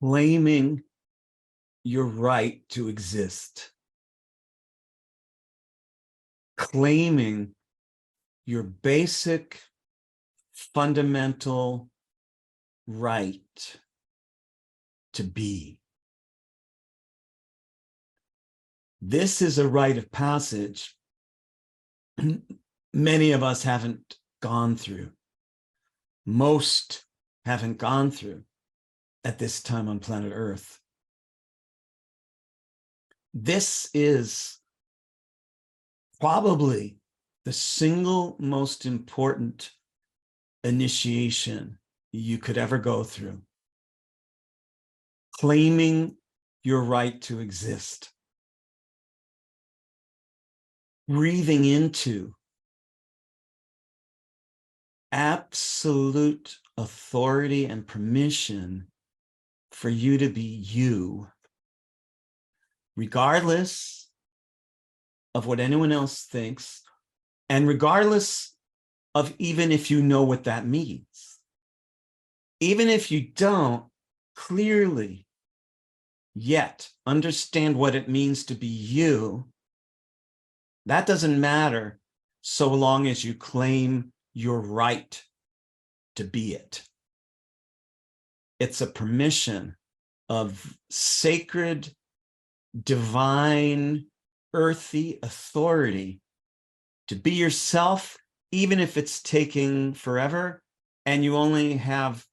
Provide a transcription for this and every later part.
claiming your right to exist, claiming your basic fundamental right to be. This is a rite of passage many of us haven't gone through. Most haven't gone through at this time on planet Earth. This is probably the single most important initiation you could ever go through. Claiming your right to exist. Breathing into absolute authority and permission for you to be you, regardless of what anyone else thinks, and regardless of even if you know what that means. Even if you don't clearly yet understand what it means to be you, that doesn't matter so long as you claim your right to be it. It's a permission of sacred, divine, earthy authority to be yourself, even if it's taking forever and you only have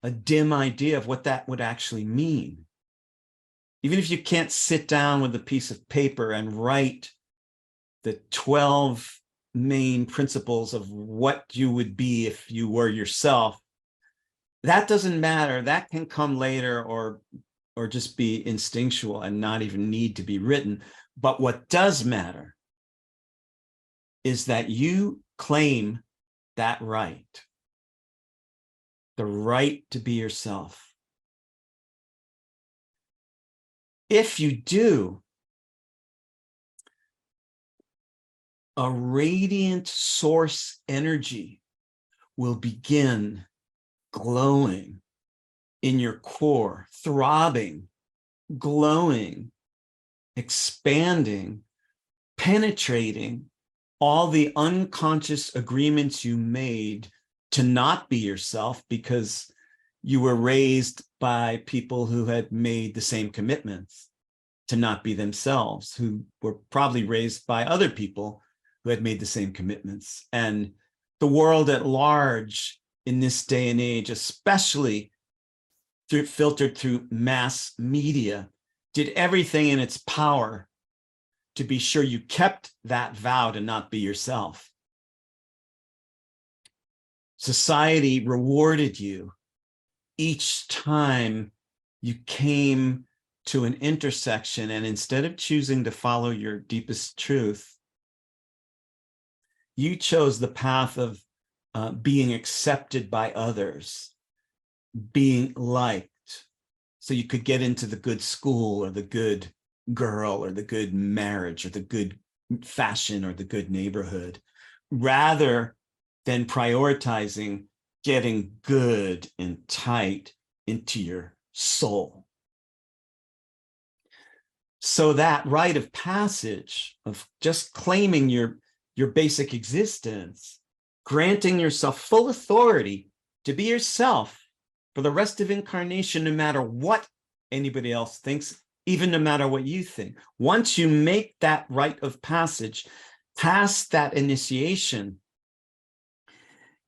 a dim idea of what that would actually mean. Even if you can't sit down with a piece of paper and write the 12 main principles of what you would be if you were yourself, that doesn't matter. That can come later or just be instinctual and not even need to be written. But what does matter is that you claim that right, the right to be yourself. If you do, a radiant source energy will begin glowing in your core, throbbing, glowing, expanding, penetrating all the unconscious agreements you made to not be yourself because you were raised by people who had made the same commitments to not be themselves, who were probably raised by other people who had made the same commitments. And the world at large in this day and age, especially filtered through mass media, did everything in its power to be sure you kept that vow to not be yourself. Society rewarded you each time you came to an intersection, and instead of choosing to follow your deepest truth, you chose the path of being accepted by others, being liked, so you could get into the good school or the good girl or the good marriage or the good fashion or the good neighborhood, rather than prioritizing getting good and tight into your soul. So that rite of passage of just claiming your basic existence, granting yourself full authority to be yourself for the rest of incarnation, no matter what anybody else thinks, even no matter what you think. Once you make that rite of passage, past that initiation,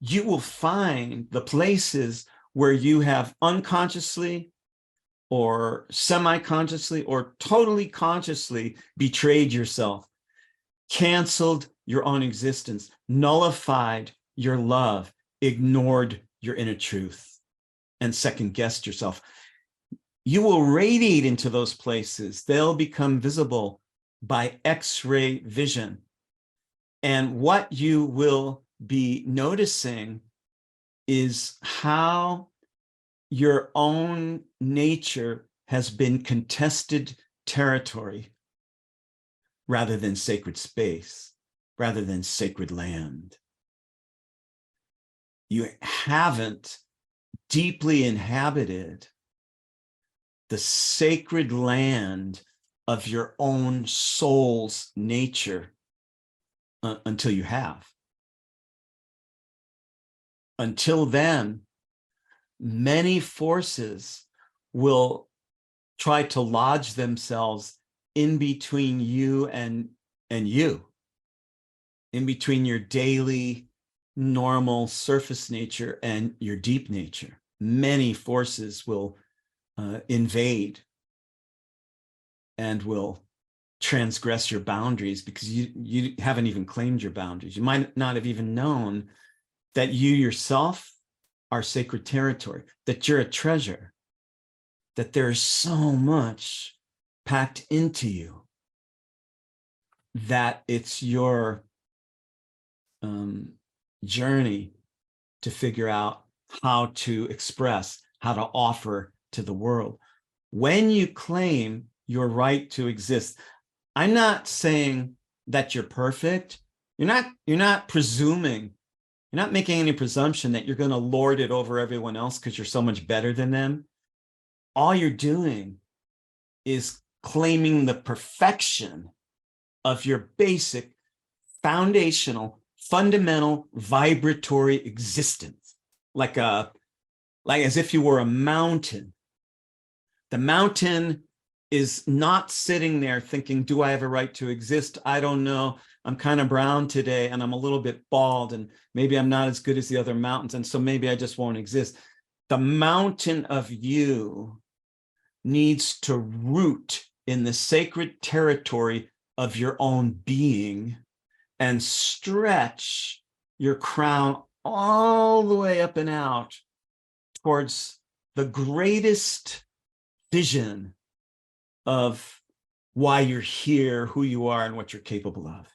you will find the places where you have unconsciously or semi-consciously or totally consciously betrayed yourself, canceled your own existence, nullified your love, ignored your inner truth, and second-guessed yourself. You will radiate into those places. They'll become visible by X-ray vision. And what you will be noticing is how your own nature has been contested territory rather than sacred space, rather than sacred land. You haven't deeply inhabited the sacred land of your own soul's nature until you have. Until then, many forces will try to lodge themselves in between you and you, in between your daily, normal surface nature and your deep nature. Many forces will invade and will transgress your boundaries because you haven't even claimed your boundaries. You might not have even known that you yourself are sacred territory, that you're a treasure, that there's so much packed into you that it's your journey to figure out how to express, how to offer to the world. When you claim your right to exist, I'm not saying that you're perfect. You're not presuming, you're not making any presumption that you're going to lord it over everyone else because you're so much better than them. All you're doing is claiming the perfection of your basic, foundational, fundamental, vibratory existence, like as if you were a mountain. The mountain is not sitting there thinking, do I have a right to exist? I don't know. I'm kind of brown today and I'm a little bit bald and maybe I'm not as good as the other mountains. And so maybe I just won't exist. The mountain of you needs to root in the sacred territory of your own being and stretch your crown all the way up and out towards the greatest vision of why you're here, who you are, and what you're capable of.